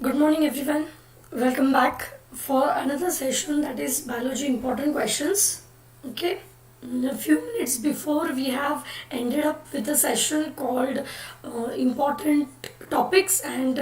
Good morning everyone. Welcome back for another session, that is biology important questions. Okay. A few minutes before we have ended up with a session called important topics and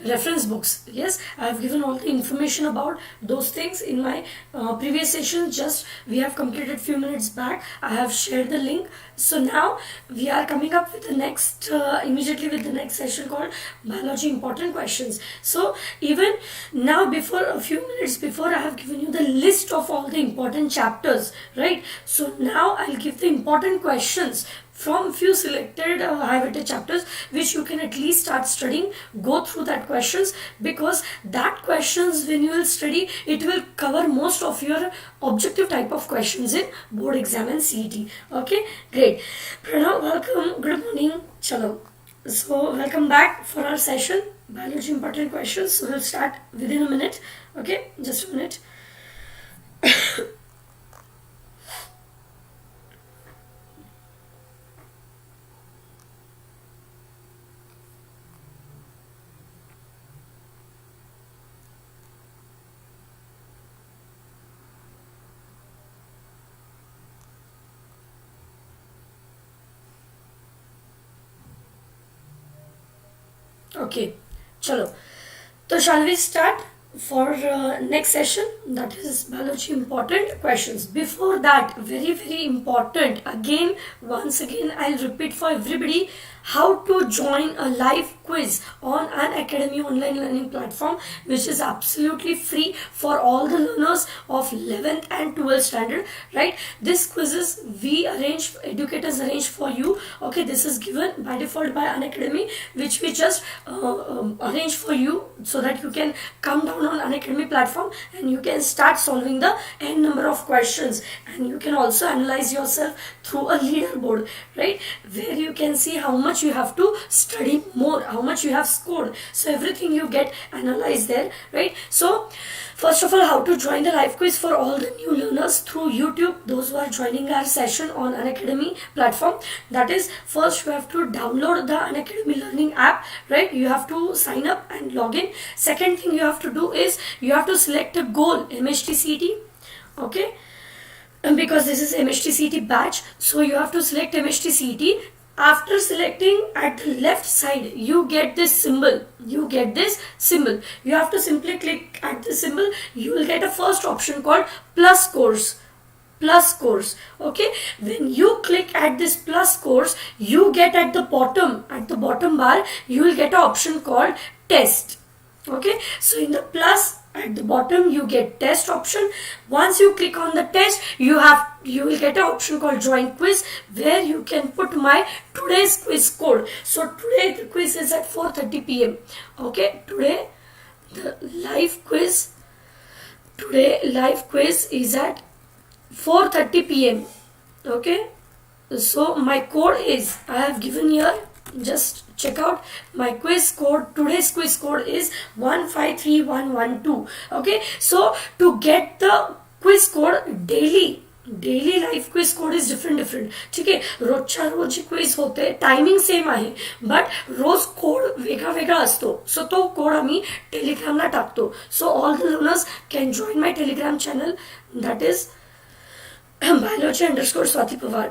reference books. Yes, I have given all the information about those things in my previous session. Just we have completed few minutes back. I have shared the link. So now we are coming up with the next immediately with the next session called biology important questions. So even now, before a few minutes before, I have given you the list of all the important chapters, right? So now I'll give the important questions from few selected highlighted chapters, which you can at least start studying. Go through that questions, because that questions, when you will study, it will cover most of your objective type of questions in board exam and CET. Okay, great. Pranav, welcome. Good morning. Chalo. So welcome back for our session biology important questions. So we'll start within a minute. Okay, just a minute. Okay, chalo. So shall we start for next session, that is biology important questions. Before that, very important, again once again I'll repeat for everybody how to join a live quiz on Unacademy online learning platform, which is absolutely free for all the learners of 11th and 12th standard, right? This quizzes we arrange, educators arrange for you. Okay, this is given by default by Unacademy, which we just arrange for you so that you can come down on Unacademy platform and you can start solving the n number of questions, and you can also analyze yourself through a leaderboard, right, where you can see how much you have to study more, how much you have scored. So everything you get analyzed there, right? So first of all, how to join the live quiz for all the new learners through YouTube, those who are joining our session on Unacademy platform. That is, first you have to download the Unacademy learning app, right? You have to sign up and log in. Second thing you have to do is you have to select a goal, MHT CET, okay? And because this is MHT CET batch, so you have to select MHT CET. After selecting, at the left side you get this symbol, you have to simply click at the symbol. You will get a first option called plus course, okay? When you click at this plus course, you get at the bottom bar, you will get an option called test. Okay, so in the plus at the bottom you get test option. Once you click on the test, you will get an option called join quiz, where you can put my today's quiz code. So today the quiz is at 4:30 p.m. okay, today live quiz is at 4:30 p.m. okay. So my code is, I have given here, just check out my quiz code. Today's quiz code is 153112. Okay, so to get the quiz code, daily live quiz code is different. ठीक आहे, रोजच्या रोज quiz होते, timing same आहे, but rose code वेगळा वेगळा असतो. सो तो code आम्ही टेलिग्रामला टाकतो. So all the learners can join my Telegram channel, that is biology_Swati Pawar.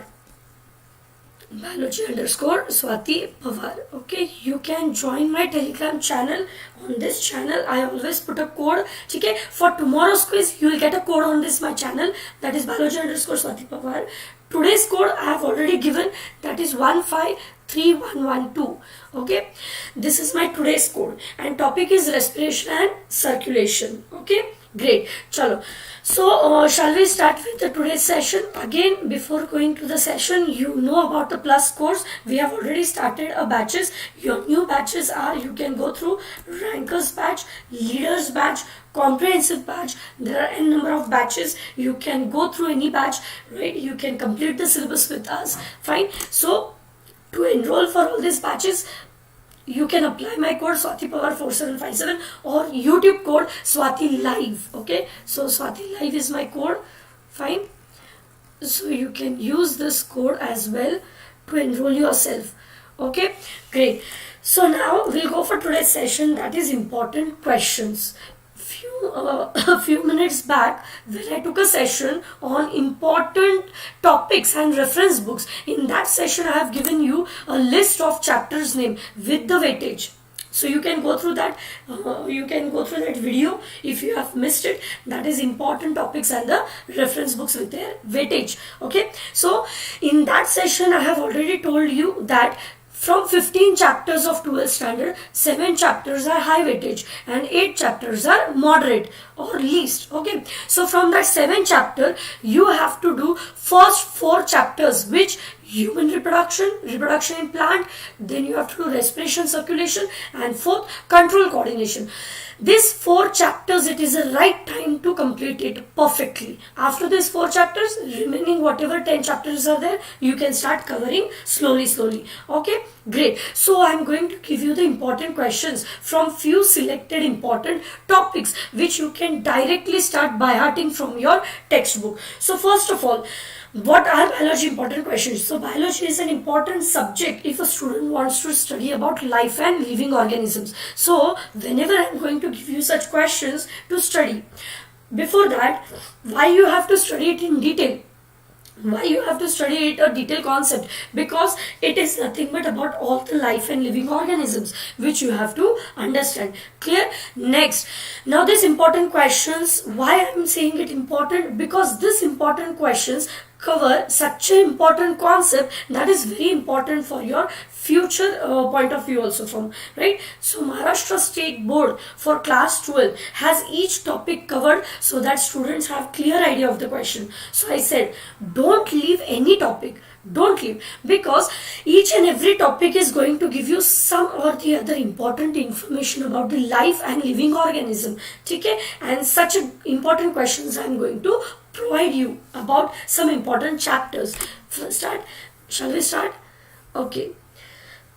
biology_Swati Pawar. Okay, you can join my telegram channel. On this channel I always put a code. Okay, for tomorrow's quiz you will get a code on this my channel, that is biology_Swati Pawar. Today's code I have already given, that is 153112. okay, this is my today's code, and topic is respiration and circulation. Okay, great. Chalo. So shall we start with the today's session? Again, before going to the session, you know about the plus course. We have already started a batches. Your new batches are, you can go through rankers batch, leaders batch, comprehensive batch. There are n number of batches. You can go through any batch, right? You can complete the syllabus with us. Fine. So to enroll for all these batches, you can apply my code Swati Pawar 4757 or YouTube code Swati Live. Okay, so Swati Live is my code. Fine. So you can use this code as well to enroll yourself. Okay, great. So now we'll go for today's session, that is important questions. A few minutes back, when I took a session on important topics and reference books, in that session I have given you a list of chapters name with the weightage. So you can go through that. You can go through that video if you have missed it. That is important topics and the reference books with their weightage. Okay. So in that session I have already told you that from 15 chapters of 12th standard, 7 chapters are high weightage and 8 chapters are moderate or least. Okay. So from that 7 chapter, you have to do first 4 chapters, which human reproduction, reproduction in plant, then you have to do respiration, circulation, and fourth, control coordination. These 4 chapters, it is the right time to complete it perfectly. After these 4 chapters, remaining whatever 10 chapters are there, you can start covering slowly. Okay, great. So I am going to give you the important questions from few selected important topics which you can directly start by hearting from your textbook. So first of all, what are biology important questions? So biology is an important subject if a student wants to study about life and living organisms. So whenever I am going to give you such questions to study, before that, why you have to study it in detail? Why you have to study it a detailed concept? Because it is nothing but about all the life and living organisms which you have to understand. Clear? Next, now these important questions, why I am saying it important? Because these important questions cover such an important concept that is very important for your future point of view also from, right? So Maharashtra State Board for class 12 has each topic covered so that students have clear idea of the question. So I said, don't leave any topic. Don't leave, because each and every topic is going to give you some or the other important information about the life and living organism. Okay? And such important questions I am going to provide you about some important chapters. Shall we start? Okay.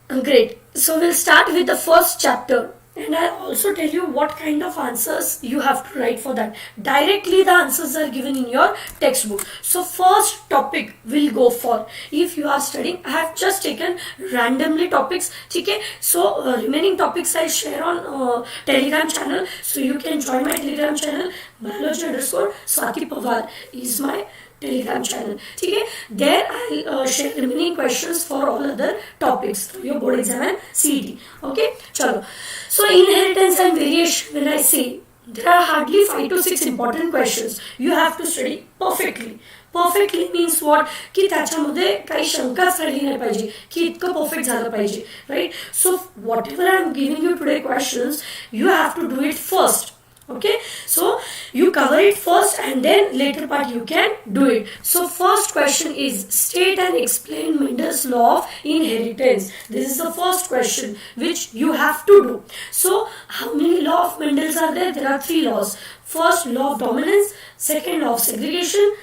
Great. So we'll start with the first chapter. And I'll also tell you what kind of answers you have to write for that. Directly the answers are given in your textbook. So first topic we'll go for. If you are studying, I have just taken randomly topics. Okay? So remaining topics I'll share on Telegram channel. So you can join my Telegram channel. Biology_Swati Pawar is my Telegram channel. Okay? There I'll share remaining questions for all other topics for your board exam and CET. Okay? Chalo. So inheritance and variation, when I say, there are hardly 5 to 6 important questions you have to study perfectly. Perfectly means what? की त्याच्यामध्ये काही शंकाच राहिली नाही पाहिजे की इतकं perfect झालं पाहिजे, right? So whatever I am giving you today questions, you have to do it first. Okay, so you cover it first and then later part you can do it. So first question is, state and explain Mendel's law of inheritance. This is the first question which you have to do. So how many law of Mendel's are there? There are 3 laws. First, law of dominance. Second, law of segregation.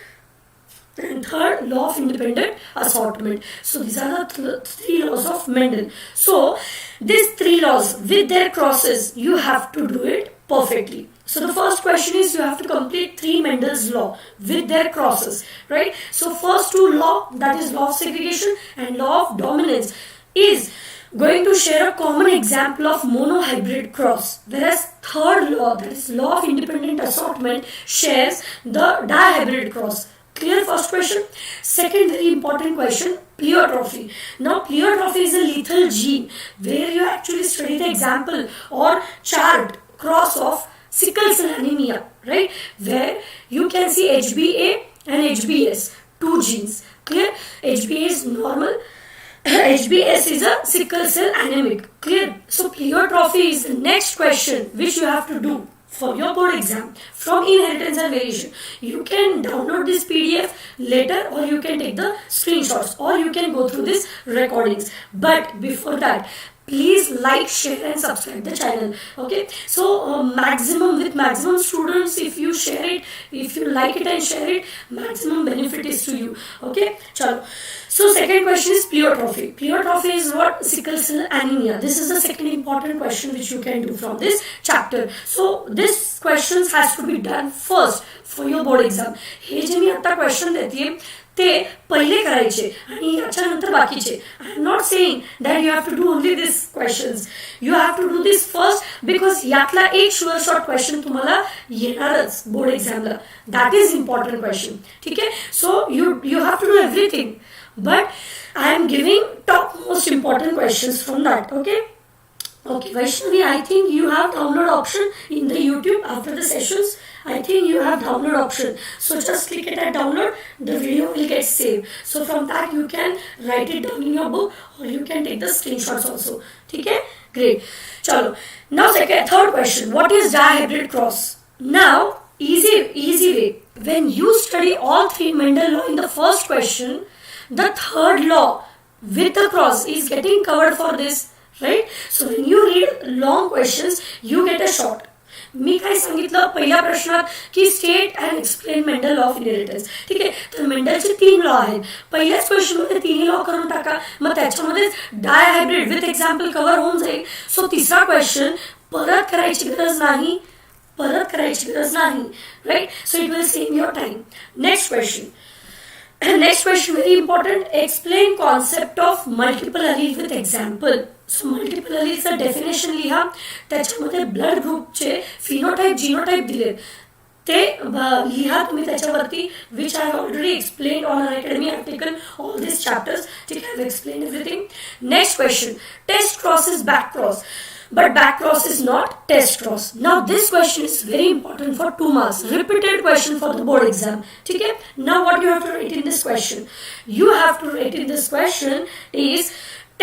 And third, law of independent assortment. So these are the 3 laws of Mendel. So these 3 laws with their crosses, you have to do it perfectly. So the first question is, you have to complete 3 Mendel's law with their crosses, right? So first 2 law, that is law of segregation and law of dominance, is going to share a common example of monohybrid cross, whereas third law, that is law of independent assortment, shares the dihybrid cross. Clear first question? Second very important question, pleiotrophy. Now pleiotrophy is a lethal gene where you actually study the example or chart cross of sickle cell anemia, right? Where you can see HbA and HbS, 2 genes. Clear? HbA is normal, HbS is a sickle cell anemic. Clear? So pleiotrophy is the next question which you have to do for your board exam from inheritance and variation. You can download this PDF later, or you can take the screenshots, or you can go through these recordings. But before that, please like, share and subscribe the channel. Okay, so maximum students, if you share it, if you like it and share it, maximum benefit is to you. Okay, chalo. So second question is pleiotrophy. Pleiotrophy is what? Sickle cell anemia. This is the second important question which you can do from this chapter. So this questions has to be done first for your board exam. हे जे मी आता question देते ते पहिले करायचे आणि याच्यानंतर बाकीचे. I am not saying that you have to do only this questions. You have to do this first because यातला एक शुअर शॉर्ट क्वेश्चन तुम्हाला येणारच बोर्ड एक्झामला. That is important question. ठीक आहे. So you have to do everything but I am giving top most important questions from that. Okay, Vaishnavi, I think you have download option in the YouTube after the sessions. I think you have download option. So just click it at download. The video will get saved. So from that you can write it down in your book or you can take the screenshots also. Okay, great. Chalo. Now third question. What is dihybrid cross? Now easy way. When you study all three Mendel law in the first question, the third law with the cross is getting covered for this, right? So when you read long questions, you get a short. मी काय सांगितलं पहिल्या प्रश्नात की state and explain Mendel law of inheritance. ठीक आहे. तर मेंडलचे 3 law आहेत. पहिल्याच क्वेश्चन मध्ये 3 लॉ करून टाका, मग त्याच्यामध्ये डायहायब्रिड विथ एक्झाम्पल कव्हर होऊन जाईल. सो तिसरा क्वेश्चन परत करायची गरज नाही, right? So it will save your time. Next question very important. Explain concept of multiple allele with example. So multiple alleles definition लिहा. त्याच्यामध्ये ब्लड ग्रुपचे फिनोटाइप जीनोटाइप दिले ते लिहा तुम्ही त्याच्यावरती, which I have already explained on Unacademy. I have taken all these chapters. ठीक है, I have explained everything. Next question. Test cross is back cross. But back cross is not test cross. Now this question is very important for 2 marks. Repeated question for the board exam. Okay? Now what you have to write in this question? You have to write in this question is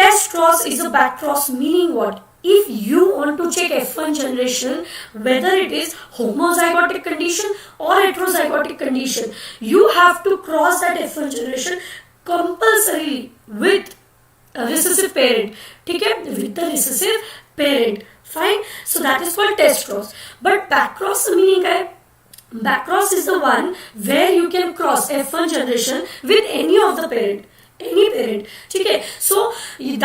test cross is a back cross, meaning what? If you want to check F1 generation, whether it is homozygotic condition or heterozygotic condition, you have to cross that F1 generation compulsorily with a recessive parent. Okay? With the recessive parent. Fine. So that is called test cross. But back cross meaning back cross is the one where you can cross F1 generation with any of the parent. Any parent. Okay. So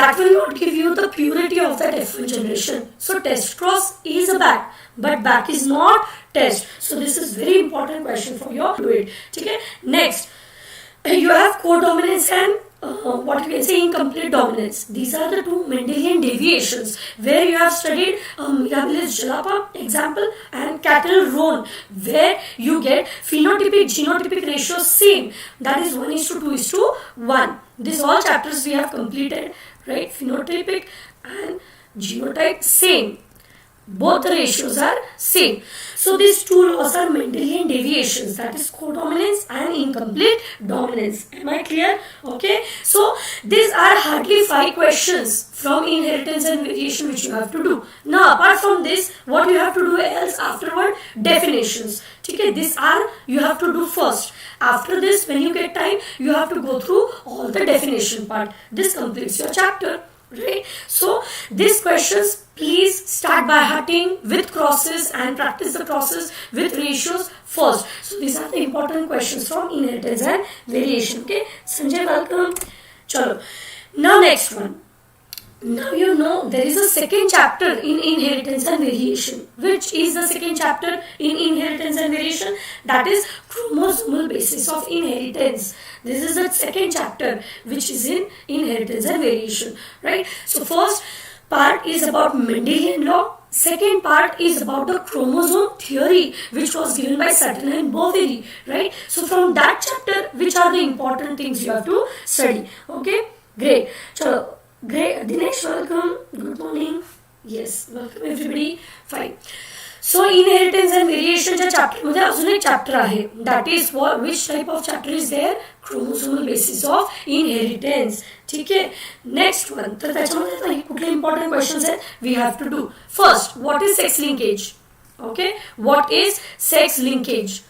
that will not give you the purity of that F1 generation. So test cross is a back, but back is not test. So this is very important question for you to do it. Okay. Next, you have codominance and what we can say incomplete dominance. These are the 2 Mendelian deviations where you have studied Mirabilis jalapa example and cattle roan, where you get phenotypic genotypic ratio same, that is 1:2:1. These all chapters we have completed, right? Phenotypic and genotype same, both the ratios are same. So these 2 laws are Mendelian deviations, that is codominance and incomplete dominance. Am I clear? Okay. So these are hardly 5 questions from inheritance and variation which you have to do. Now apart from this, what you have to do else afterward? Definitions. Okay, these are you have to do first. After this, when you get time, you have to go through all the definition part. This completes your chapter. Right? So these questions please start by hearting with crosses and practice the crosses with ratios first. So these are the important questions from inheritance and variation. Okay, Sanjay, welcome. Chalo. Now next one. Now you know there is a second chapter in inheritance and variation. Which is the second chapter in inheritance and variation? That is chromosomal basis of inheritance. This is the second chapter which is in inheritance and variation, right? So first part is about Mendelian law. Second part is about the chromosome theory which was given by Sutton and Boveri, right? So from that chapter, which are the important things you have to study? Okay, great. Chalo. Great. Dinesh, welcome. Good morning. Yes, welcome everybody. Fine. So inheritance and variation च्या chapter मध्ये अजून एक chapter आहे. That is which type of chapter is there? Chromosomal basis of inheritance. ठीक आहे. Next one. तर त्याच्यामध्ये कुठले important questions आहेत? We have to do. First, what is sex linkage? Okay. What is sex linkage?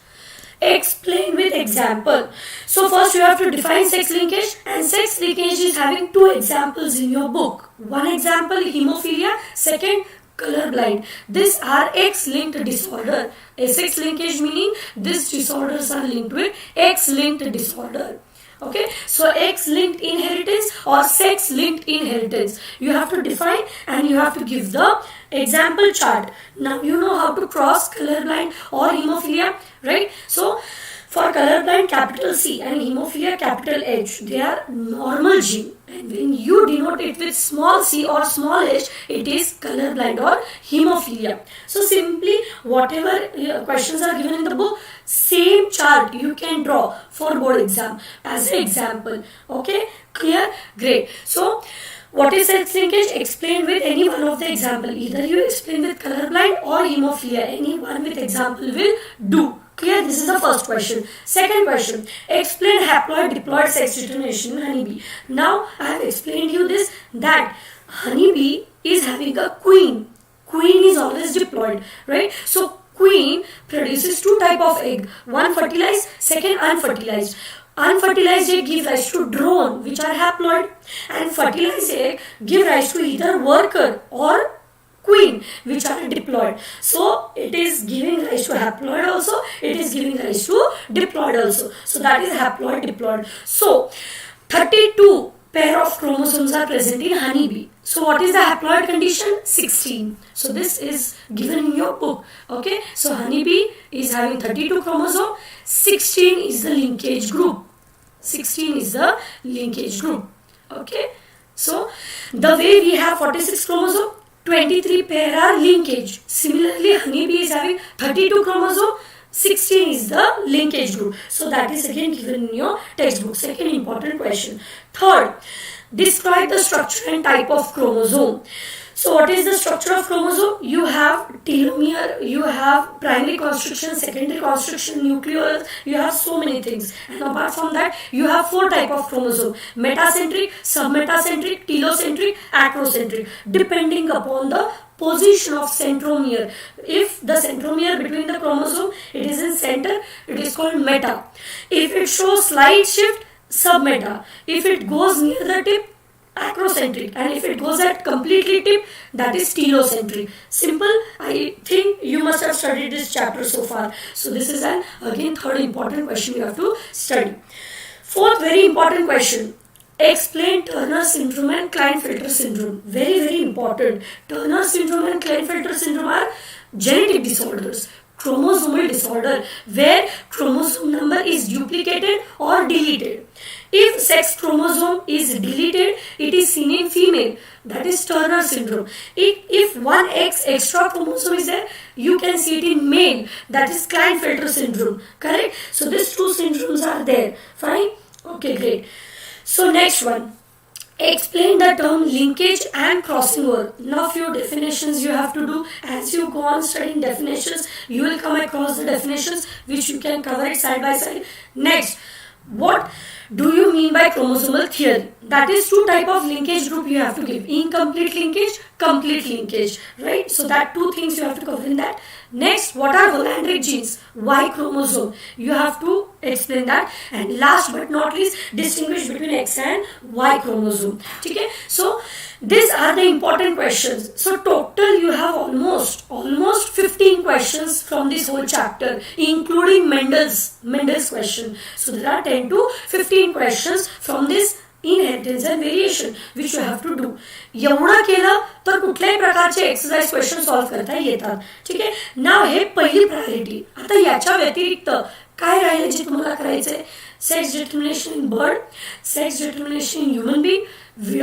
Explain with example. So first you have to define sex linkage, and sex linkage is having 2 examples in your book. One example hemophilia, second colorblind. These are X-linked disorder. A sex linkage meaning these disorders are linked with X-linked disorder. Okay, so X-linked inheritance or sex-linked inheritance. You have to define and you have to give the example chart. Now you know how to cross colorblind or hemophilia, right? So for colorblind and capital C and hemophilia capital H, they are normal gene, and when you denote it with small c or small h, it is colorblind or hemophilia. So simply whatever questions are given in the book, same chart you can draw for board exam as an example. Okay, clear? Great. So what is sex linkage? Explain with any one of the example. Either you explain with colorblind or hemophilia. Any one with example will do. Clear? This is the first question. Second question. Explain haploid diploid sex determination in honeybee. Now I have explained you this, that honeybee is having a queen. Queen is always diploid, right? So queen produces two type of egg. One fertilized, second unfertilized. Unfertilized egg give rise to drone, which are haploid, and fertilized egg give rise to either worker or queen, which are diploid. So it is giving rise to haploid also, it is giving rise to diploid also. So that is haploid diploid. So 32 pair of chromosomes are present in honeybee. So what is the haploid condition? 16. So this is given in your book. Okay. So honeybee is having 32 chromosome. 16 is the linkage group. 16 is the linkage group. Okay. So the way we have 46 chromosome, 23 pair are linkage. Similarly, honeybee is having 32 chromosome. 16 is the linkage group. So that is again given in your textbook. Second important question. Third, describe the structure and type of chromosome. So what is the structure of chromosome? You have telomere, you have primary constriction, secondary constriction, nucleus, you have so many things. And apart from that, you have 4 type of chromosome: metacentric, submetacentric, telocentric, acrocentric, depending upon the position of centromere. If the centromere between the chromosome, it is in center, it is called meta. If it shows slight shift, submeta. If it goes near the tip, acrocentric, and if it goes at completely tip, that is telocentric. Simple. I think you must have studied this chapter so far. So this is an again third important question you have to study. Fourth very important question. Explain Turner syndrome and Klinefelter syndrome. Very, very important. Turner syndrome and Klinefelter syndrome are genetic disorders, chromosomal disorder, where chromosome number is duplicated or deleted. If sex chromosome is deleted, it is seen in female. That is Turner syndrome. If one X extra chromosome is there, you can see it in male. That is Klinefelter syndrome. Correct? So these two syndromes are there. Fine? Okay, great. So next one. Explain the term linkage and crossing over. Now few definitions you have to do. As you go on studying definitions, you will come across the definitions which you can cover it side by side. Next, what do you mean by chromosomal theory? That is 2 type of linkage group you have to give. Incomplete linkage, complete linkage. Right? So that 2 things you have to cover in that. Next, what are Hollandric genes? Y chromosome. You have to explain that. And last but not least, distinguish between X and Y chromosome. Okay? So these are the important questions. So total you have almost 15 questions from this whole chapter, including Mendel's question. So there are 10 to 15 questions from this inheritance and variation which you have to do. एवढं केलं तर कुठल्याही प्रकारचे exercise question solve करता येतात. ठीक आहे. नाव हे पहिली प्रायोरिटी. आता याच्या व्यतिरिक्त काय राहिले जे तुम्हाला करायचंय? Sex determination in bird, sex determination in human being,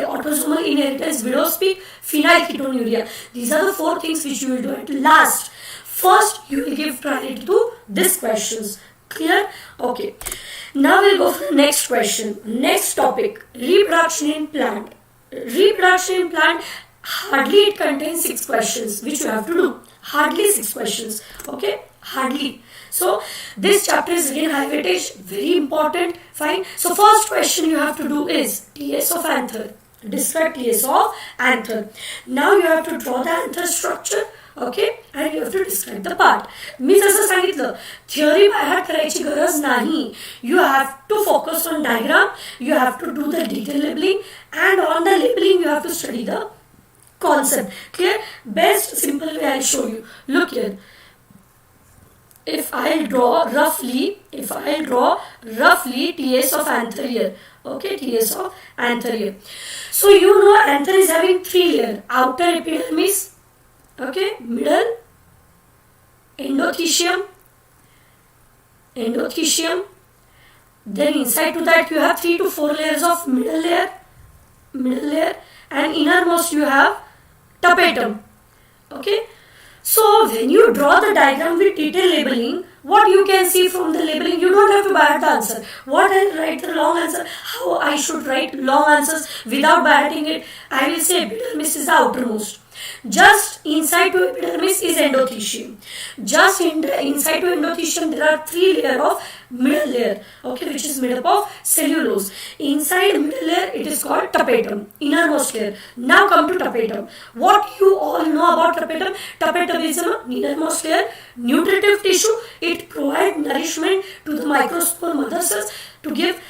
autosomal inheritance, widow's peak, phenylketonuria. These are the 4 things which you will do at last. First, you will give priority to these questions. Clear? Okay. Now we'll go for the next question. Next topic, reproduction in plant. Reproduction in plant, hardly it contains 6 questions which you have to do. Hardly 6 questions. Okay? Hardly. So this chapter is again high weightage, very important. Fine. So first question you have to do is TS of anther. Describe TS of anther. Now you have to draw the anther structure. Okay, and you have to describe the part. मी जसं सांगितलं, theory by heart करायची गरज नाही. You have to focus on diagram. You have to do the detail labeling, and on the labeling you have to study the concept. Clear? Best simple way I'll show you. Look here. If I'll draw roughly TS of anther here. Okay, TS of anther here. So you know anther is having 3 layers. Outer epidermis. Okay, middle, endothecium, Then inside to that you have 3 to 4 layers of middle layer, and innermost you have tapetum. Okay. So when you draw the diagram with detailed labeling, what you can see from the labeling, you don't have to by heart the answer. What I write the long answer, how I should write long answers without by hearting it, I will say epidermis is the outermost. Just inside to epidermis is endothecium. Just inside to endothecium there are 3 layers of middle layer, okay, which is made up of cellulose. Inside middle layer it is called tapetum, innermost layer. Now come to tapetum. What you all know about tapetum? Tapetum is an innermost layer, nutritive tissue. It provides nourishment to the microspore mother cells to give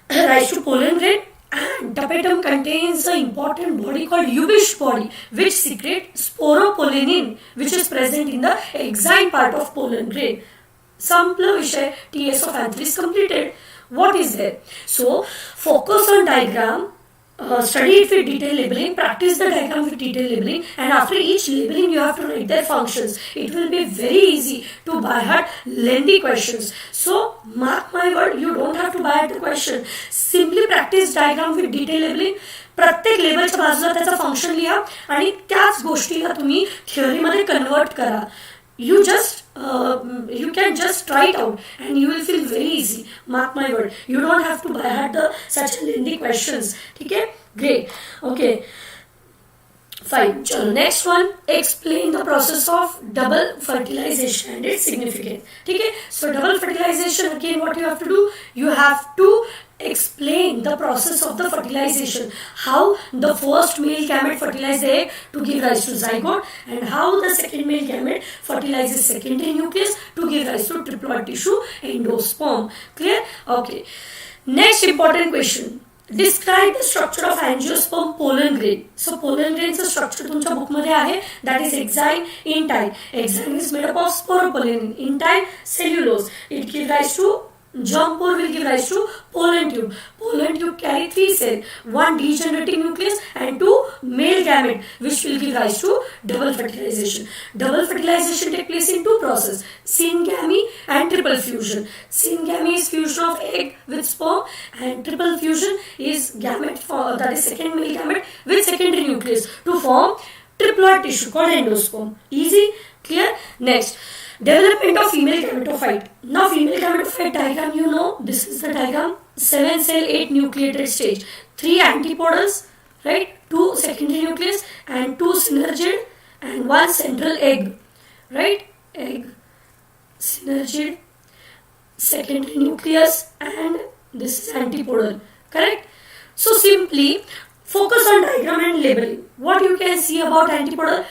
rise to pollen grain. And tapetum contains an important body called Ubish body, which secretes sporopollenin, which is present in the exine part of pollen grain. Sample Vishay TS of Anther is completed. What is there? So, focus on diagram, study it with detailed labeling, practice the diagram with detailed labeling, and after each labeling you have to write their functions. It will be very easy to by heart lengthy questions. So, mark my word, you don't have to by heart the question. Simply practice diagram with detailed labeling. प्रत्येक लेबलच्या बाजूला त्याचा function लिहा आणि त्याच गोष्टीला तुम्ही थिअरीमध्ये convert करा. You can just try it out and you will feel very easy. Mark my word. You don't have to by heart such lengthy questions. Okay? Great. Okay. Fine. Chalo, next one. Explain the process of double fertilization and its significance. Okay? So double fertilization, again what you have to do? You have to explain the process of the fertilization, how the first male gamete fertilizes the egg to give rise to zygote, and how the second male gamete fertilizes secondary nucleus to give rise to triploid tissue endosperm. Clear? Okay. Next important question. Describe the structure of angiosperm pollen grain. So pollen grainचं structure तुमच्या book मध्ये आहे, that is exine, intine. Exine is made up of sporopollenin, intine cellulose. It gives rise to germ pore will give rise to pollen tube. Pollen tube carry 3 cells, 1 degenerating nucleus and 2 male gamete, which will give rise to double fertilization. Double fertilization takes place in 2 processes, syngamy and triple fusion. Syngamy is fusion of egg with sperm, and triple fusion is gamete for, that is second male gamete with secondary nucleus to form triploid tissue called endosperm. Easy? Clear? Next. Development of female gametophyte. Now female gametophyte diagram, you know, this is the diagram. 7 cell, 8 nucleated stage. 3 antipodals, right? 2 secondary nucleus and 2 synergid and 1 central egg, right? Egg, synergid, secondary nucleus, and this is antipodal, correct? So simply focus on diagram and labeling. What you can see about antipodal?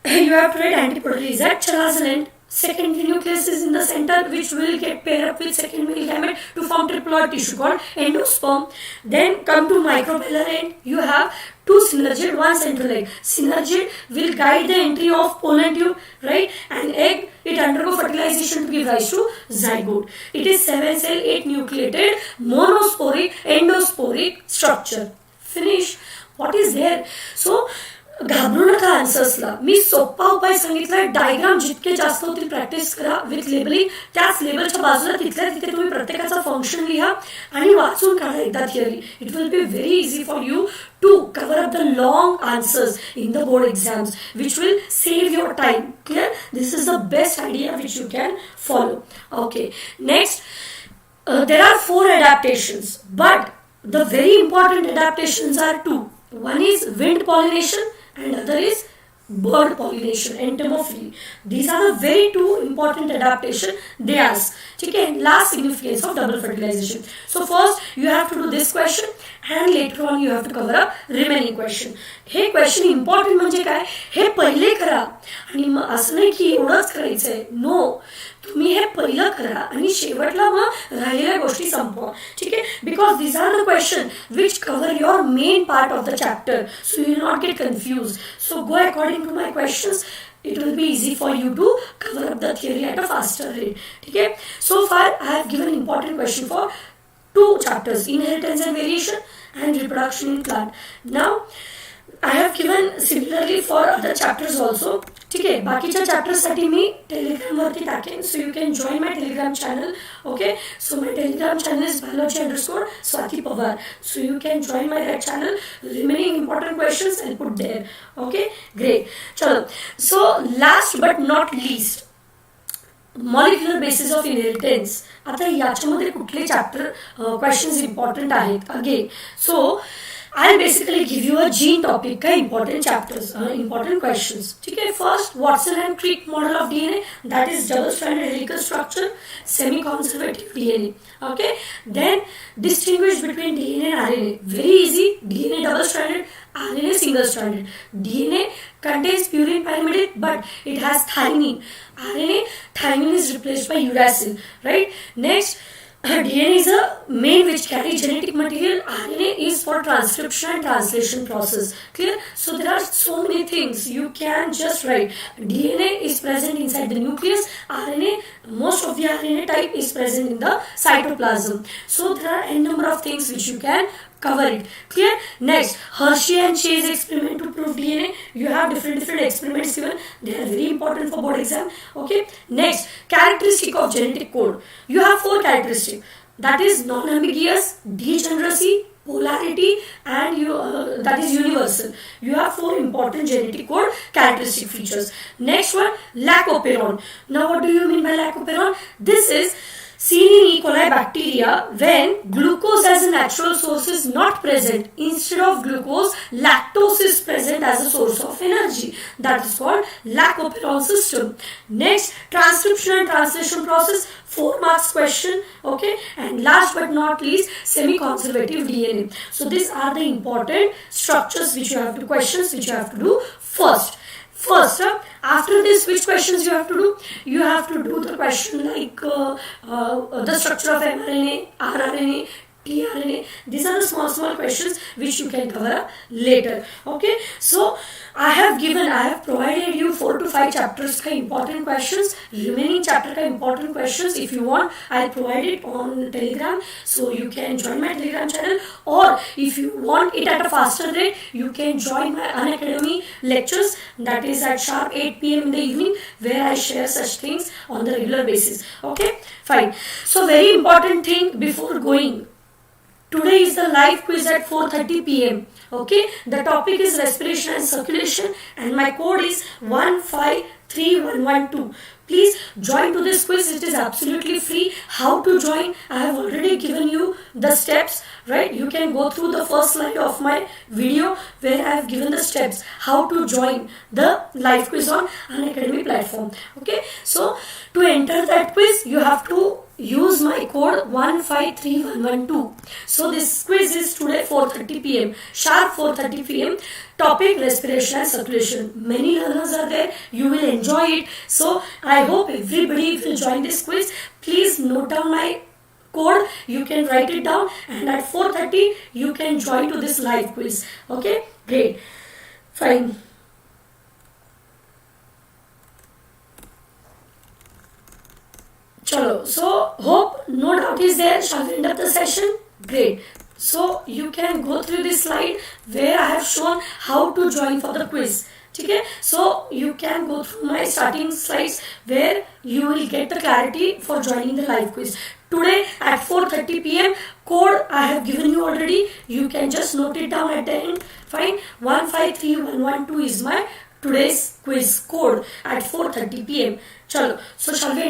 You have to write antipodal is at Charles end. Secondary nucleus is in the center, which will get paired up with second male gamete to form triploid tissue called endosperm. Then come to microbeller end. You have 2 synergid, 1 central egg. Synergid will guide the entry of pollen tube, right? And egg, it undergo fertilization to give rise to zygote. It is 7 cell, 8 nucleated, monosporic, endosporic structure. Finish. What is there? So, घाबरू नका आन्सर्सला. मी सोपा उपाय सांगितलाय. Diagram जितके जास्त होतील practice करा with labelling. त्याच लेबलच्या बाजूला तिथल्या तिथे तुम्ही प्रत्येकाचा फंक्शन लिहा आणि वाचून काढा एकदा theory. It will be very easy for you to cover up the long answers in the board exams, which will save your time. Clear? This is the best idea which you can follow. Okay. Next, there are 4 adaptations, but the very important adaptations are 2. One is wind pollination and other is bird pollination, entomophily. These are the very 2 important adaptation they ask. Okay, last significance of double fertilization. So first you have to do this question and later on you have to cover up remaining question. Hey question important म्हणजे काय, हे पहिले करा आणि मग असं नाही की एवढंच करायचंय. नो, तुम्ही हे पहिलं करा आणि शेवटला मग राहिलेल्या गोष्टी संपवा. ठीक आहे, because these are the questions which cover your main part of the chapter, so you will not get confused. So go according to my questions. It will be easy for you to cover up the theory at a faster rate. Okay, so far I have given important question for 2 chapters, inheritance and variation and reproduction in plant. Now I have given similarly for other chapters also. ठीक आहे. बाकीच्या चॅप्टरसाठी मी टेलिग्रामवरती टाकेन, so you can join my Telegram channel. Okay, so my Telegram channel is biology_Swati Pawar. So you can join my that channel. Remaining important questions I'll put there. Okay, great. चलो, so last but not least, molecular basis of inheritance. आता याच्यामध्ये कुठले chapter questions important आहेत again. So I'll basically give you a gene topic का important chapters, important questions. ठीक है. First, Watson and Crick model of DNA, that is double-stranded helical structure, semi-conservative DNA. Okay. Then distinguish between DNA and RNA. Very easy. DNA double-stranded, RNA single-stranded. DNA contains purine pyrimidine, but it has thymine. Thymine is replaced by uracil. Right. Next. DNA is a main which carry genetic material. RNA is for transcription and translation process. Clear? So there are so many things you can just write. DNA is present inside the nucleus. RNA, most of the RNA type is present in the cytoplasm. So there are n number of things which you can cover it. Clear? Next, Hershey and Chase experiment to prove DNA. You have different experiments given. They are very important for board exam. Okay. Next, characteristic of genetic code. You have 4 characteristics. That is non-ambiguous, degeneracy, polarity, and that is universal. You have 4 important genetic code characteristic features. Next one, lack of peron. Now what do you mean by lack of peron? This is seen in E. coli bacteria when glucose as a natural source is not present. Instead of glucose, lactose is present as a source of energy. That is called lack of peron system. Next, transcription and translation process, 4 marks question. Okay, and last but not least, semi-conservative DNA. So these are the important structures which you have to questions which you have to do first. After this, which questions you have to do? You have to do the question like the structure of mRNA, rRNA, tRNA. These are the small questions which you can cover later. Okay, so I have provided you 4 to 5 chapters का important questions. Remaining chapter का important questions, if you want, I'll provide it on Telegram. So you can join my Telegram channel, or if you want it at a faster rate, you can join my Unacademy lectures. That is at sharp 8 p.m. in the evening, where I share such things on the regular basis. Okay, fine. So very important thing before going. Today is the live quiz at 4:30 p.m. Okay, the topic is respiration and circulation, and my code is 153112. Please join to this quiz. It is absolutely free. How to join? I have already given you the steps. Right? You can go through the first slide of my video where I have given the steps how to join the live quiz on Unacademy platform. Okay, so to enter that quiz, you have to use my code 153112. So this quiz is today 4:30 p.m. sharp 4:30 p.m. Topic respiration and circulation. Many learners are there. You will enjoy it. So I hope everybody will join this quiz. Please note down my code. You can write it down, and at 4:30 you can join to this live quiz. Okay, great, fine. Chalo, so hope no doubt is there. Shall we end up the session? Great. So you can go through this slide where I have shown how to join for the quiz. Okay, so you can go through my starting slides where you will get the clarity for joining the live quiz. Today at 4:30 p.m. code I have given you already. You can just note it down at the end. Fine. 153112 is my today's quiz code at 4:30 p.m. Chalo. So shall we end up